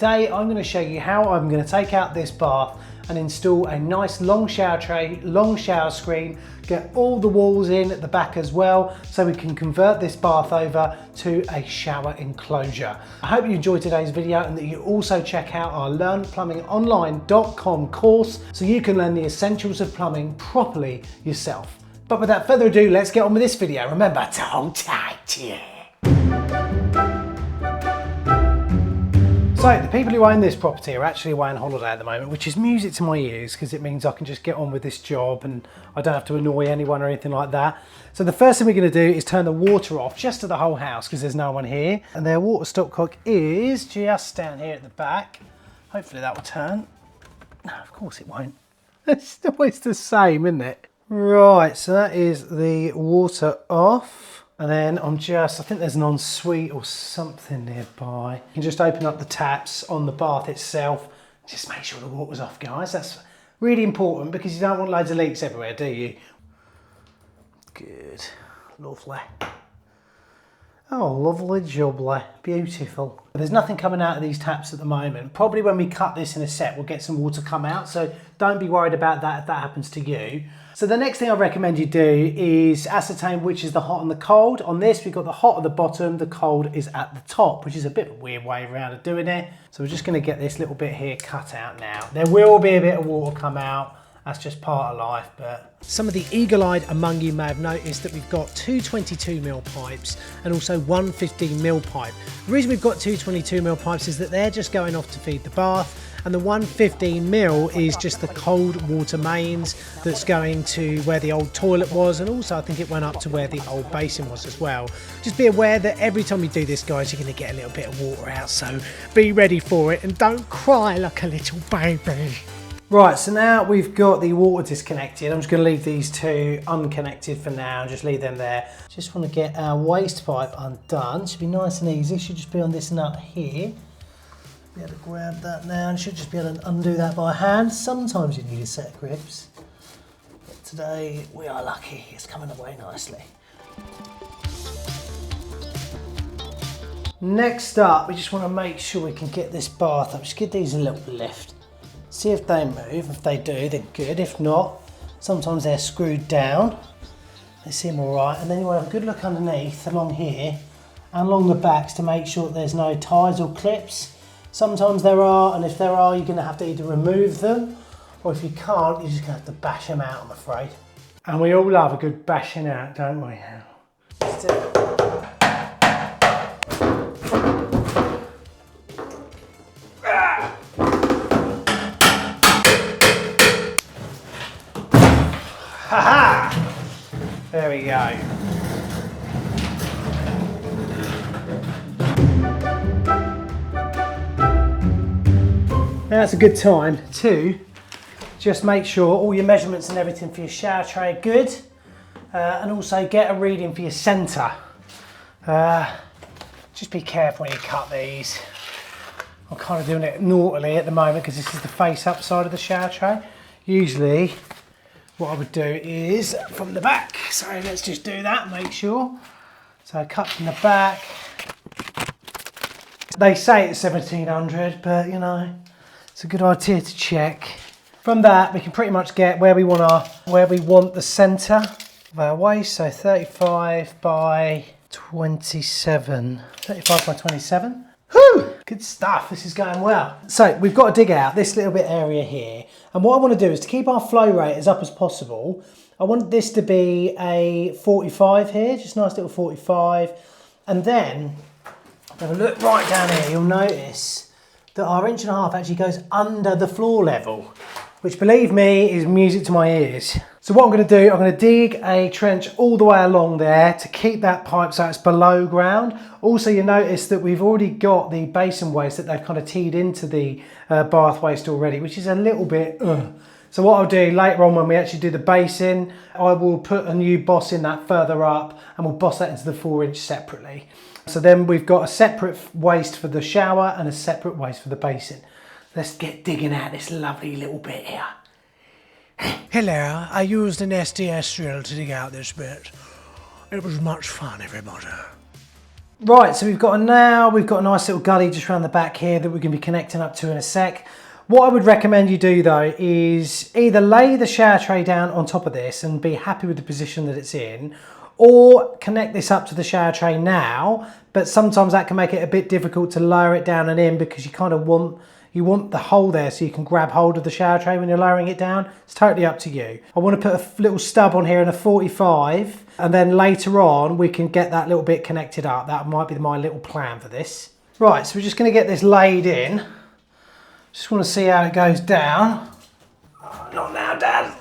Today I'm going to show you how I'm going to take out this bath and install a nice long shower tray, long shower screen, get all the walls in at the back as well so we can convert this bath over to a shower enclosure. I hope you enjoyed today's video and that you also check out our learnplumbingonline.com course so you can learn the essentials of plumbing properly yourself. But without further ado, let's get on with this video. Remember to hold tight, yeah. So the people who own this property are actually away on holiday at the moment, which is music to my ears because it means I can just get on with this job and I don't have to annoy anyone or anything like that. So the first thing we're going to do is turn the water off just to the whole house because there's no one here. And their water stopcock is just down here at the back. Hopefully that will turn. No, of course it won't. It's always the same, isn't it? Right, so that is the water off. And then I think there's an ensuite or something nearby. You can just open up the taps on the bath itself. Just make sure the water's off, guys. That's really important because you don't want loads of leaks everywhere, do you? Good, lovely. Oh, lovely jubbly, beautiful. There's nothing coming out of these taps at the moment. Probably when we cut this in a set, we'll get some water come out. So don't be worried about that if that happens to you. So the next thing I recommend you do is ascertain which is the hot and the cold. On this, we've got the hot at the bottom, the cold is at the top, which is a bit of a weird way around of doing it. So we're just gonna get this little bit here cut out now. There will be a bit of water come out. That's just part of life, but... Some of the eagle-eyed among you may have noticed that we've got two 22mm pipes and also one 15mm pipe. The reason we've got two 22mm pipes is that they're just going off to feed the bath, and the one 15mm is just the cold water mains that's going to where the old toilet was, and also I think it went up to where the old basin was as well. Just be aware that every time you do this, guys, you're going to get a little bit of water out, so be ready for it and don't cry like a little baby. Right, so now we've got the water disconnected. I'm just going to leave these two unconnected for now and just leave them there. Just want to get our waste pipe undone. Should be nice and easy. Should just be on this nut here. Be able to grab that now and should just be able to undo that by hand. Sometimes you need a set of grips, but today we are lucky. It's coming away nicely. Next up, we just want to make sure we can get this bath up. Just give these a little lift. See if they move. If they do, then good. If not, sometimes they're screwed down. They seem all right. And then you want to have a good look underneath, along here, and along the backs to make sure that there's no ties or clips. Sometimes there are, and if there are, you're going to have to either remove them, or if you can't, you're just going to have to bash them out, I'm afraid. And we all love a good bashing out, don't we? Let's do it. Ha-ha! There we go. Now it's a good time to just make sure all your measurements and everything for your shower tray are good, and also get a reading for your centre. Just be careful when you cut these. I'm kind of doing it naughtily at the moment because this is the face up side of the shower tray. Usually what I would do is from the back. So let's just do that, make sure. So cut from the back. They say it's 1700, but you know, it's a good idea to check. From that, we can pretty much get where we want the centre of our waist. So 35 by 27. 35 by 27. Whew! Good stuff, this is going well. So we've got to dig out this little bit area here. And what I want to do is to keep our flow rate as up as possible. I want this to be a 45 here, just a nice little 45. And then, if I look right down here, you'll notice that our 1.5 inches actually goes under the floor level, which believe me is music to my ears. So what I'm going to do, I'm going to dig a trench all the way along there to keep that pipe so it's below ground. Also, you notice that we've already got the basin waste that they've kind of teed into the bath waste already, which is a little bit So what I'll do later on when we actually do the basin, I will put a new boss in that further up and we'll boss that into the 4-inch separately. So then we've got a separate waste for the shower and a separate waste for the basin. Let's get digging out this lovely little bit here. Hello, I used an SDS drill to dig out this bit. It was much fun, everybody. Right, so we've got a nice little gully just around the back here that we're going to be connecting up to in a sec. What I would recommend you do though is either lay the shower tray down on top of this and be happy with the position that it's in, or connect this up to the shower tray now, but sometimes that can make it a bit difficult to lower it down and in because you kind of want the hole there so you can grab hold of the shower tray when you're lowering it down. It's totally up to you. I want to put a little stub on here and a 45, and then later on we can get that little bit connected up. That might be my little plan for this. Right, so we're just going to get this laid in. Just want to see how it goes down. Oh, not now, Dad.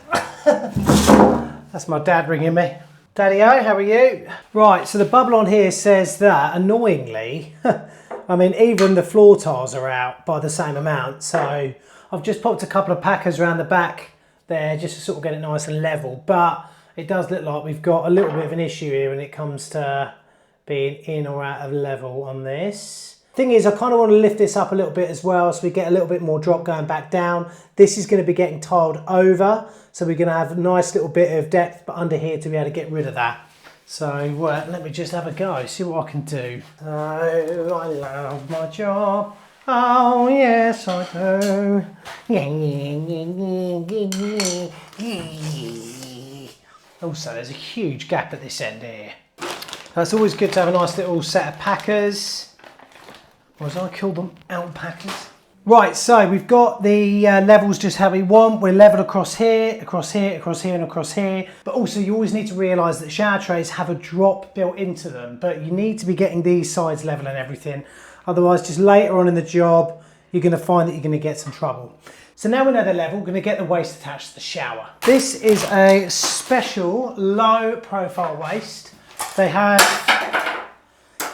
That's my dad ringing me. Daddy-o, how are you? Right, so the bubble on here says that, annoyingly, I mean, even the floor tiles are out by the same amount. So I've just popped a couple of packers around the back there just to sort of get it nice and level. But it does look like we've got a little bit of an issue here when it comes to being in or out of level on this. Thing is, I kind of want to lift this up a little bit as well so we get a little bit more drop going back down. This is going to be getting tiled over, so we're going to have a nice little bit of depth but under here to be able to get rid of that. So let me just have a go, see what I can do. Oh, I love my job. Oh, yes, I do. Also, there's a huge gap at this end here. It's always good to have a nice little set of packers. Or as I call them, alpacas. Right, so we've got the levels just how we want. We're level across here, across here, across here and across here. But also you always need to realise that shower trays have a drop built into them. But you need to be getting these sides level and everything. Otherwise, just later on in the job, you're going to find that you're going to get some trouble. So now we know the level, we're going to get the waste attached to the shower. This is a special low profile waste. They have...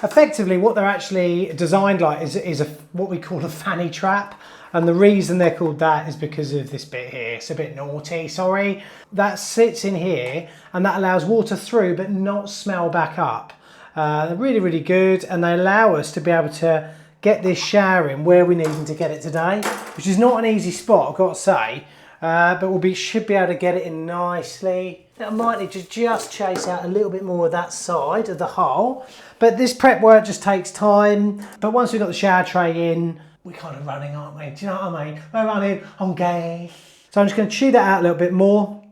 Effectively, what they're actually designed like is what we call a fanny trap, and the reason they're called that is because of this bit here. It's a bit naughty, sorry. That sits in here, and that allows water through but not smell back up. They're really, really good, and they allow us to be able to get this shower in where we need to get it today, which is not an easy spot, I've got to say, but should be able to get it in nicely. I might need to just chase out a little bit more of that side of the hole. But this prep work just takes time. But once we've got the shower tray in, we're kind of running, aren't we? Do you know what I mean? We're running on game. So I'm just going to chew that out a little bit more.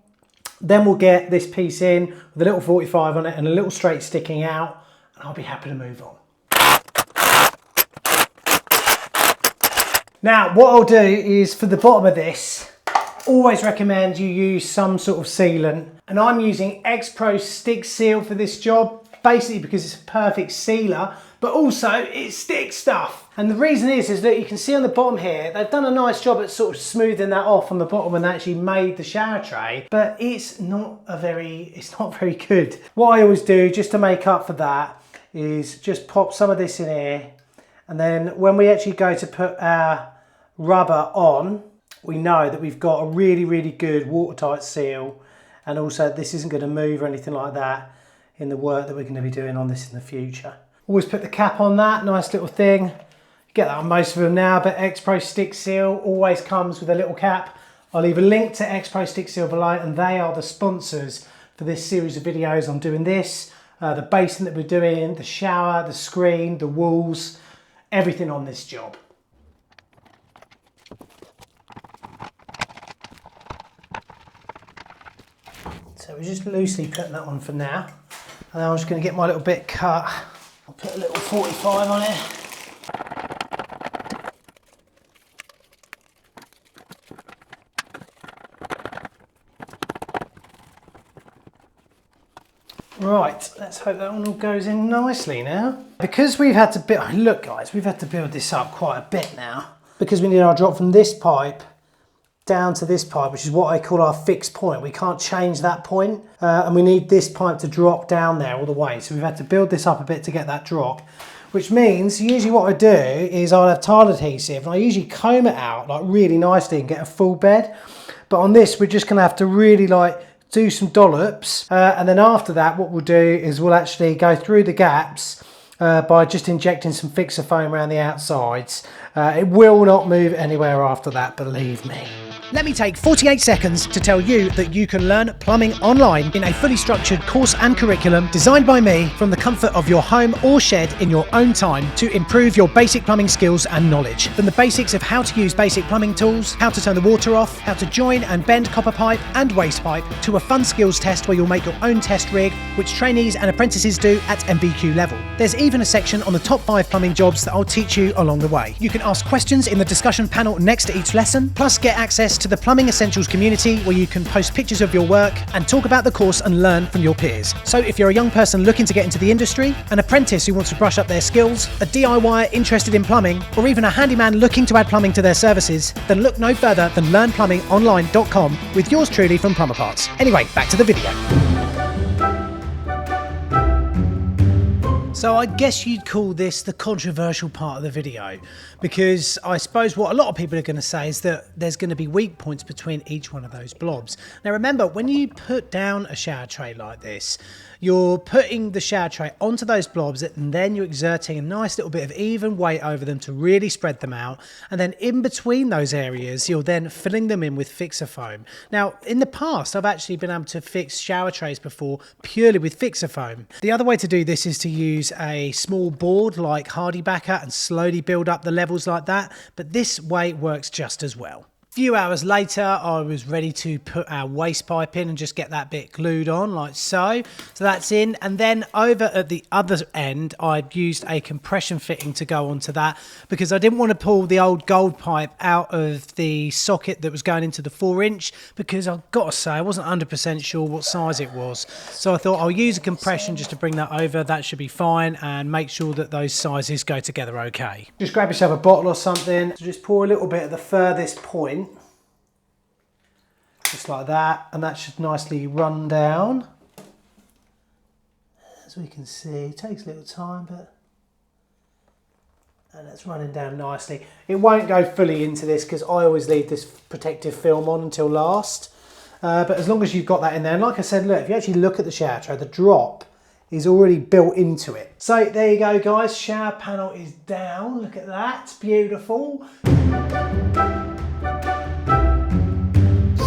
Then we'll get this piece in with a little 45 on it and a little straight sticking out. And I'll be happy to move on. Now, what I'll do is for the bottom of this, always recommend you use some sort of sealant. And I'm using X-Pro Stick Seal for this job, basically because it's a perfect sealer, but also it sticks stuff. And the reason is that you can see on the bottom here, they've done a nice job at sort of smoothing that off on the bottom when they actually made the shower tray, but it's not very good. What I always do just to make up for that is just pop some of this in here. And then when we actually go to put our rubber on, we know that we've got a really, really good watertight seal. And also this isn't going to move or anything like that in the work that we're going to be doing on this in the future. Always put the cap on that, nice little thing. You get that on most of them now, but X-Pro Stick Seal always comes with a little cap. I'll leave a link to X-Pro Stick Seal below, and they are the sponsors for this series of videos. I'm doing this, the basin that we're doing, the shower, the screen, the walls, everything on this job. So we're just loosely putting that on for now. And then I'm just going to get my little bit cut. I'll put a little 45 on it. Right, let's hope that one all goes in nicely now. Because we've had to build, look guys, we've had to build this up quite a bit now. Because we need our drop from this pipe down to this pipe, which is what I call our fixed point. We can't change that point, and we need this pipe to drop down there all the way. So we've had to build this up a bit to get that drop, which means usually what I do is I'll have tile adhesive and I usually comb it out like really nicely and get a full bed. But on this, we're just gonna have to really like do some dollops, and then after that, what we'll do is we'll actually go through the gaps by just injecting some fixer foam around the outsides. It will not move anywhere after that, believe me. Let me take 48 seconds to tell you that you can learn plumbing online in a fully structured course and curriculum designed by me from the comfort of your home or shed in your own time to improve your basic plumbing skills and knowledge. From the basics of how to use basic plumbing tools, how to turn the water off, how to join and bend copper pipe and waste pipe, to a fun skills test where you'll make your own test rig, which trainees and apprentices do at MBQ level. There's even a section on the top 5 plumbing jobs that I'll teach you along the way. You can ask questions in the discussion panel next to each lesson, plus get access to the Plumbing Essentials community where you can post pictures of your work and talk about the course and learn from your peers. So if you're a young person looking to get into the industry, an apprentice who wants to brush up their skills, a DIYer interested in plumbing, or even a handyman looking to add plumbing to their services, then look no further than learnplumbingonline.com with yours truly from Plumber Parts. Anyway, back to the video. So I guess you'd call this the controversial part of the video, because I suppose what a lot of people are going to say is that there's going to be weak points between each one of those blobs. Now remember, when you put down a shower tray like this, you're putting the shower tray onto those blobs and then you're exerting a nice little bit of even weight over them to really spread them out. And then in between those areas, you're then filling them in with fixer foam. Now, in the past, I've actually been able to fix shower trays before purely with fixer foam. The other way to do this is to use a small board like HardieBacker and slowly build up the levels like that. But this way works just as well. A few hours later, I was ready to put our waste pipe in and just get that bit glued on like so. So that's in. And then over at the other end, I used a compression fitting to go onto that because I didn't want to pull the old gold pipe out of the socket that was going into the 4-inch because I've got to say I wasn't 100% sure what size it was. So I thought I'll use a compression just to bring that over. That should be fine, and make sure that those sizes go together okay. Just grab yourself a bottle or something. So just pour a little bit at the furthest point. Just like that, and that should nicely run down. As we can see, it takes a little time, and it's running down nicely. It won't go fully into this because I always leave this protective film on until last. But as long as you've got that in there, and like I said, look, if you actually look at the shower tray, the drop is already built into it. So there you go, guys. Shower panel is down. Look at that, it's beautiful.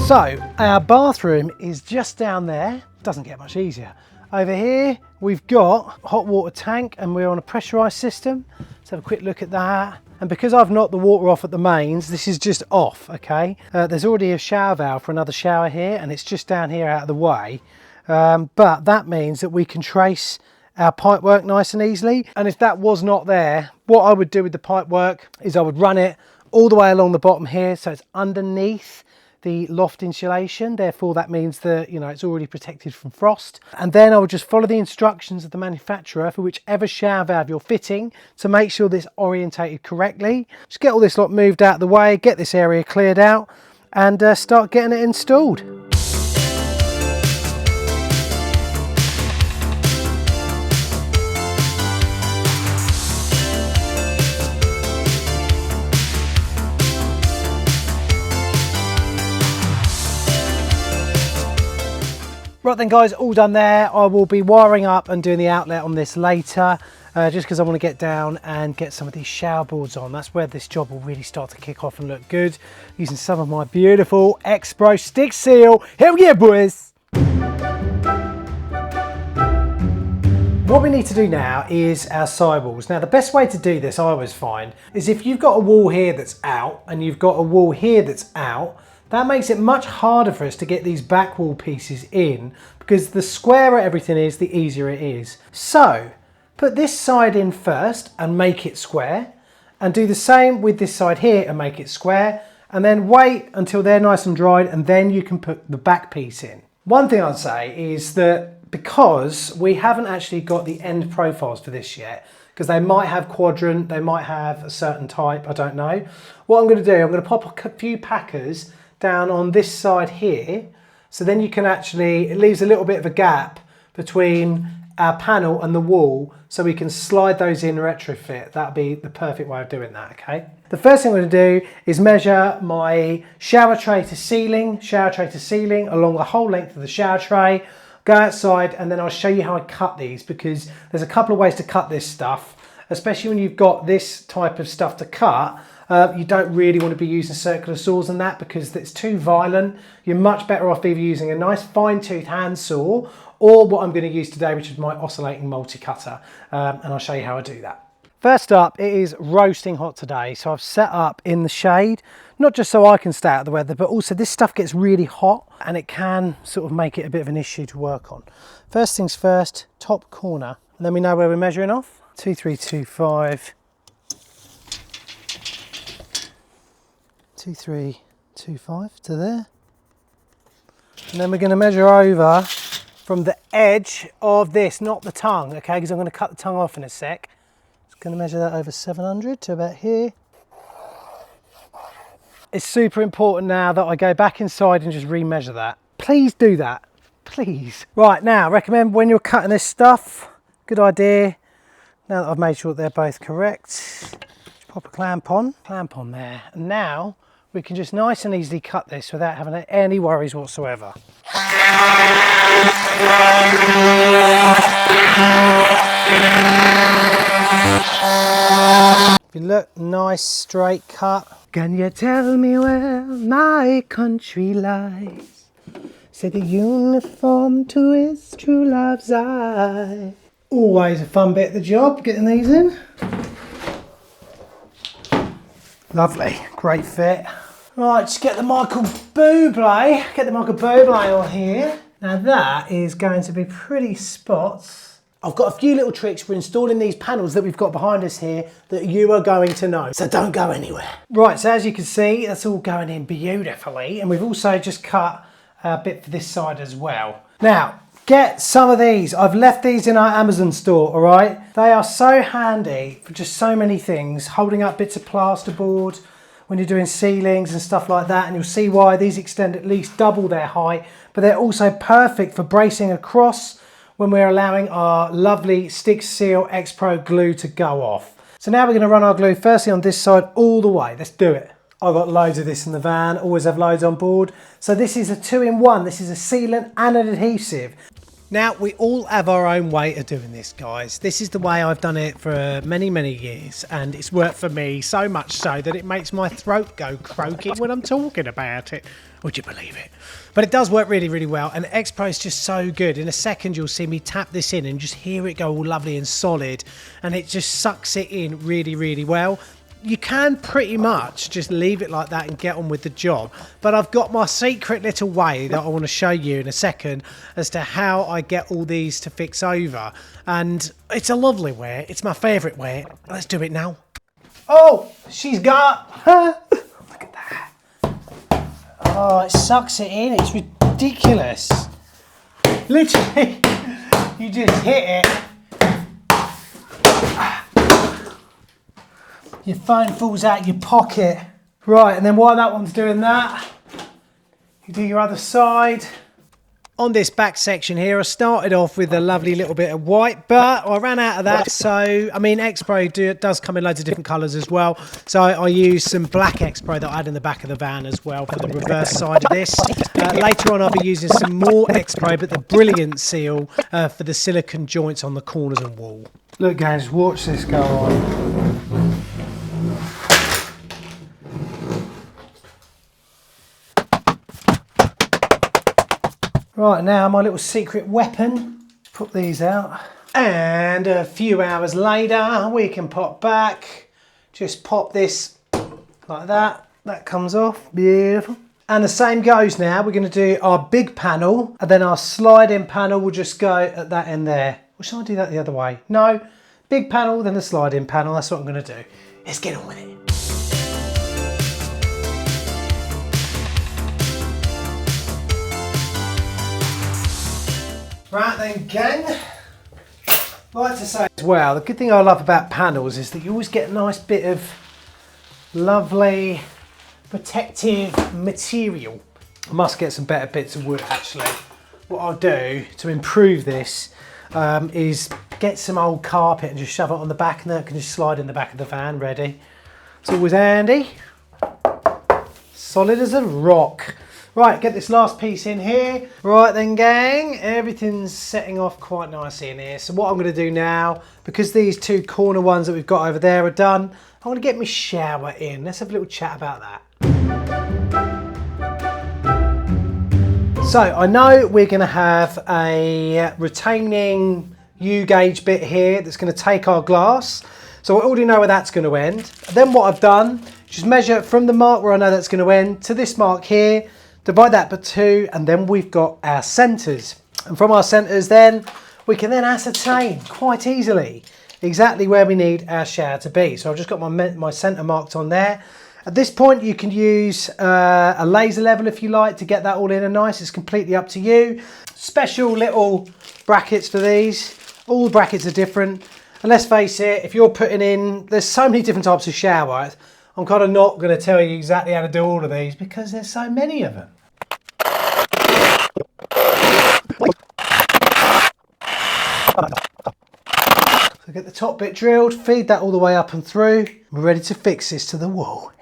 So our bathroom is just down there. Doesn't get much easier. Over here we've got a hot water tank and we're on a pressurized system. Let's have a quick look at that. And because I've knocked the water off at the mains, this is just off, okay? There's already a shower valve for another shower here and it's just down here out of the way. But that means that we can trace our pipe work nice and easily. And if that was not there, what I would do with the pipe work is I would run it all the way along the bottom here so it's underneath the loft insulation, therefore that means that, you know, it's already protected from frost. And then I would just follow the instructions of the manufacturer for whichever shower valve you're fitting to make sure this orientated correctly. Just get all this lot moved out of the way, get this area cleared out, and start getting it installed. Right then guys, all done there. I will be wiring up and doing the outlet on this later, just because I want to get down and get some of these shower boards on. That's where this job will really start to kick off and look good, using some of my beautiful X-Pro stick seal. Hell yeah, boys! What we need to do now is our sidewalls. Now the best way to do this, I always find, is if you've got a wall here that's out and you've got a wall here that's out, that makes it much harder for us to get these back wall pieces in, because the squarer everything is, the easier it is. So put this side in first and make it square, and do the same with this side here and make it square, and then wait until they're nice and dried, and then you can put the back piece in. One thing I'd say is that because we haven't actually got the end profiles for this yet, because they might have quadrant, they might have a certain type, I don't know. What I'm going to do, I'm going to pop a few packers down on this side here, so then you can actually, it leaves a little bit of a gap between our panel and the wall, so we can slide those in retrofit. That'd be the perfect way of doing that, okay? The first thing I'm going to do is measure my shower tray to ceiling along the whole length of the shower tray, go outside, and then I'll show you how I cut these, because there's a couple of ways to cut this stuff, especially when you've got this type of stuff to cut. You don't really want to be using circular saws on that because it's too violent. You're much better off either using a nice fine tooth hand saw or what I'm going to use today, which is my oscillating multi-cutter. And I'll show you how I do that. First up, it is roasting hot today. So I've set up in the shade, not just so I can stay out of the weather, but also this stuff gets really hot and it can sort of make it a bit of an issue to work on. First things first, top corner. And then we know where we're measuring off. 2325. 2325 to there. And then we're going to measure over from the edge of this, not the tongue, okay, because I'm going to cut the tongue off in a sec. Just going to measure that over 700 to about here. It's super important now that I go back inside and just remeasure that. Please do that, please. Right, now, recommend when you're cutting this stuff, good idea, now that I've made sure they're both correct, just pop a clamp on there. And now we can just nice and easily cut this without having any worries whatsoever. If you look, nice straight cut. Can you tell me where my country lies? Say the uniform to his true love's eye. Always a fun bit of the job, getting these in. Lovely, great fit. Right, just get the Michael Bublé on here. Now that is going to be pretty spots. I've got a few little tricks for installing these panels that we've got behind us here that you are going to know, so don't go anywhere. Right, so as you can see, that's all going in beautifully, and we've also just cut a bit for this side as well. Now, get some of these. I've left these in our Amazon store, all right? They are so handy for just so many things, holding up bits of plasterboard when you're doing ceilings and stuff like that, and you'll see why these extend at least double their height, but they're also perfect for bracing across when we're allowing our lovely Stick Seal X Pro glue to go off. So now we're going to run our glue firstly on this side all the way. Let's do it. I've got loads of this in the van, always have loads on board. So this is a 2-in-1. This is a sealant and an adhesive. Now, we all have our own way of doing this, guys. This is the way I've done it for many, many years, and it's worked for me so much so that it makes my throat go croaky when I'm talking about it. Would you believe it? But it does work really, really well, and X Pro is just so good. In a second, you'll see me tap this in and just hear it go all lovely and solid, and it just sucks it in really, really well. You can pretty much just leave it like that and get on with the job, but I've got my secret little way that I want to show you in a second as to how I get all these to fix over, and it's a lovely way. It's my favourite way. Let's do it now. Oh, she's got look at that. Oh, it sucks it in. It's ridiculous. Literally, you just hit it. Your phone falls out your pocket. Right, and then while that one's doing that, you do your other side. On this back section here, I started off with a lovely little bit of white, but I ran out of that. So, I mean, X Pro does come in loads of different colours as well. So I used some black X Pro that I had in the back of the van as well for the reverse side of this. Later on, I'll be using some more X Pro, but the Brilliant Seal for the silicone joints on the corners and wall. Look, guys, watch this go on. Right, now my little secret weapon. Put these out. And a few hours later, we can pop back. Just pop this like that. That comes off, beautiful. And the same goes now. We're gonna do our big panel, and then our slide-in panel will just go at that end there. Or should I do that the other way? No, big panel, then the slide-in panel. That's what I'm gonna do. Let's get on with it. Right then, gang. I'd like to say as well, the good thing I love about panels is that you always get a nice bit of lovely protective material. I must get some better bits of wood actually. What I'll do to improve this is get some old carpet and just shove it on the back, and then it can just slide in the back of the van ready. It's always handy. Solid as a rock. Right, get this last piece in here. Right then, gang, everything's setting off quite nicely in here. So what I'm going to do now, because these two corner ones that we've got over there are done, I'm going to get my shower in. Let's have a little chat about that. So I know we're going to have a retaining U-gauge bit here that's going to take our glass. So I already know where that's going to end. Then what I've done, just measure from the mark where I know that's going to end to this mark here, divide that by 2, and then we've got our centres. And from our centres then, we can then ascertain quite easily exactly where we need our shower to be. So I've just got my centre marked on there. At this point you can use a laser level if you like to get that all in and nice. It's completely up to you. Special little brackets for these. All the brackets are different. And let's face it, if you're putting in, there's so many different types of showers. I'm kind of not going to tell you exactly how to do all of these because there's so many of them. So get the top bit drilled, feed that all the way up and through. We're ready to fix this to the wall.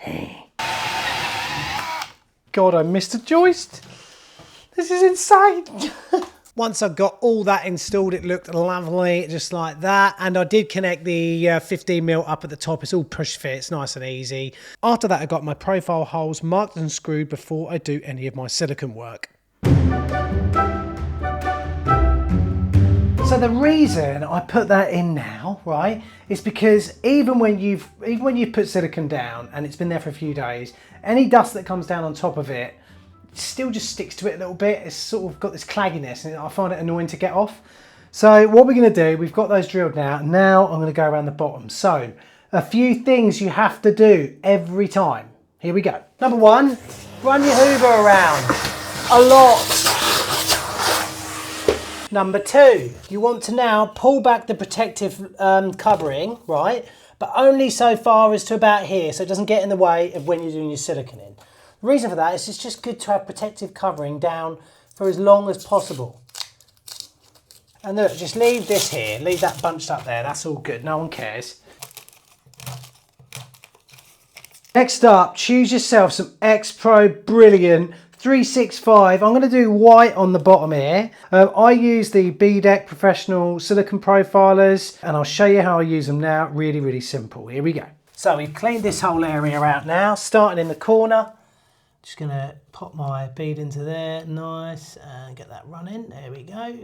God, I missed a joist. This is insane. Once I got all that installed, it looked lovely, just like that. And I did connect the 15mm up at the top. It's all push fit, it's nice and easy. After that, I got my profile holes marked and screwed before I do any of my silicone work. So the reason I put that in now, right, is because even when you've put silicone down and it's been there for a few days, any dust that comes down on top of it still just sticks to it a little bit. It's sort of got this clagginess and I find it annoying to get off. So what we're going to do, we've got those drilled now. Now I'm going to go around the bottom. So a few things you have to do every time. Here we go. Number 1, run your Hoover around a lot. Number 2, you want to now pull back the protective covering, right? But only so far as to about here, so it doesn't get in the way of when you're doing your silicone in. The reason for that is it's just good to have protective covering down for as long as possible. And look, just leave this here, leave that bunched up there, that's all good, no one cares. Next up, choose yourself some X-Pro Brilliant 365. I'm going to do white on the bottom here. I use the BDEC Professional Silicone Profilers and I'll show you how I use them now. Really, really simple. Here we go. So we've cleaned this whole area out now, starting in the corner. Just going to pop my bead into there, nice, and get that running. There we go.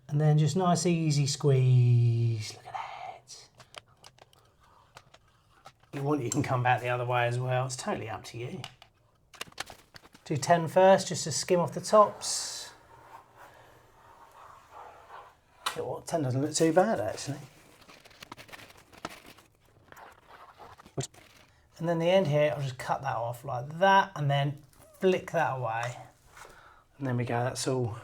And then just nice, easy squeeze. Look at that. If you want, you can come back the other way as well. It's totally up to you. Do 10 first, just to skim off the tops. You know what, 10 doesn't look too bad actually. And then the end here, I'll just cut that off like that and then flick that away. And there we go, it's all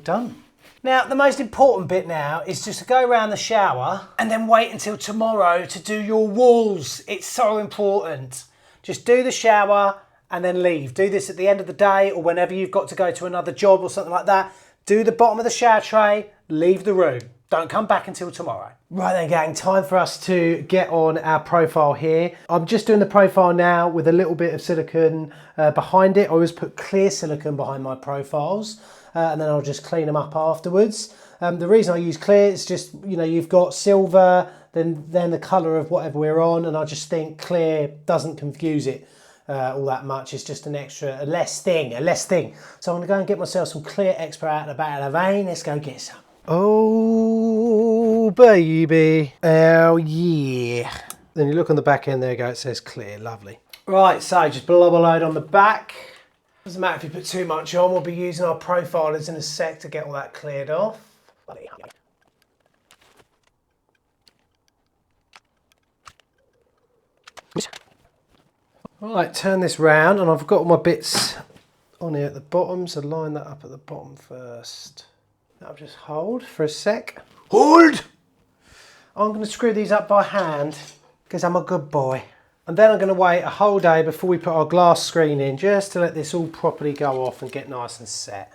done. Now, the most important bit now is just to go around the shower and then wait until tomorrow to do your walls. It's so important. Just do the shower and then leave. Do this at the end of the day or whenever you've got to go to another job or something like that. Do the bottom of the shower tray, leave the room. Don't come back until tomorrow. Right then, gang, time for us to get on our profile here. I'm just doing the profile now with a little bit of silicone behind it. I always put clear silicone behind my profiles and then I'll just clean them up afterwards. The reason I use clear is just, you know, you've got silver, then the colour of whatever we're on, and I just think clear doesn't confuse it all that much. It's just a less thing. So I'm gonna go and get myself some clear X-Pro out of the back of the vein. Let's go get some. Oh baby, oh yeah. Then you look on the back end, there you go, it says clear, lovely. Right, so just blob a load on the back. Doesn't matter if you put too much on, we'll be using our profilers in a sec to get all that cleared off. Right, turn this round and I've got all my bits on here at the bottom, so line that up at the bottom first. I'll just hold for a sec. Hold! I'm going to screw these up by hand because I'm a good boy. And then I'm going to wait a whole day before we put our glass screen in, just to let this all properly go off and get nice and set.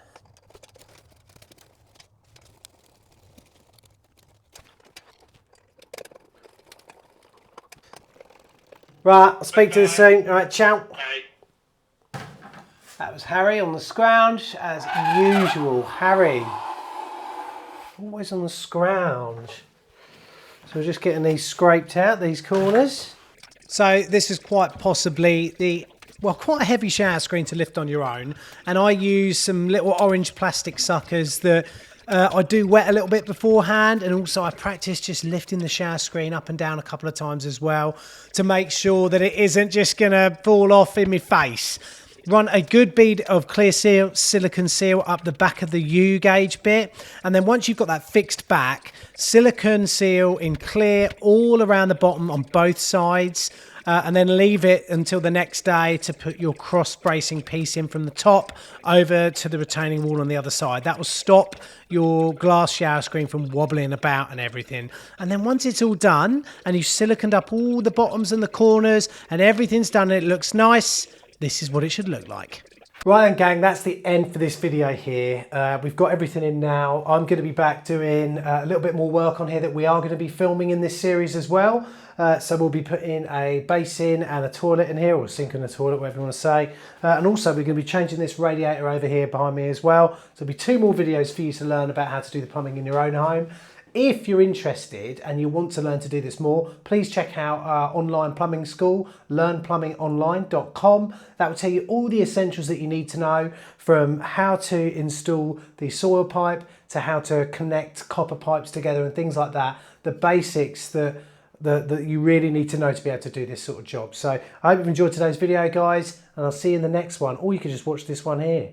Right, I'll speak to you soon. All right, ciao. That was Harry on the scrounge, as usual. Harry, always on the scrounge. So we're just getting these scraped out, these corners. So this is quite possibly quite a heavy shower screen to lift on your own. And I use some little orange plastic suckers that I do wet a little bit beforehand, and also I practice just lifting the shower screen up and down a couple of times as well to make sure that it isn't just going to fall off in my face. Run a good bead of clear seal, silicone seal up the back of the U gauge bit, and then once you've got that fixed back, silicone seal in clear all around the bottom on both sides. And then leave it until the next day to put your cross bracing piece in from the top over to the retaining wall on the other side. That will stop your glass shower screen from wobbling about and everything. And then once it's all done and you've siliconed up all the bottoms and the corners and everything's done and it looks nice, this is what it should look like. Right then, gang, that's the end for this video here. We've got everything in now. I'm going to be back doing a little bit more work on here that we are going to be filming in this series as well. So we'll be putting a basin and a toilet in here, or a sink and a toilet, whatever you want to say. And also we're going to be changing this radiator over here behind me as well. So there'll be 2 more videos for you to learn about how to do the plumbing in your own home. If you're interested and you want to learn to do this more, please check out our online plumbing school, learnplumbingonline.com. That will tell you all the essentials that you need to know, from how to install the soil pipe to how to connect copper pipes together and things like that. The basics that you really need to know to be able to do this sort of job. So I hope you've enjoyed today's video, guys, and I'll see you in the next one. Or you can just watch this one here.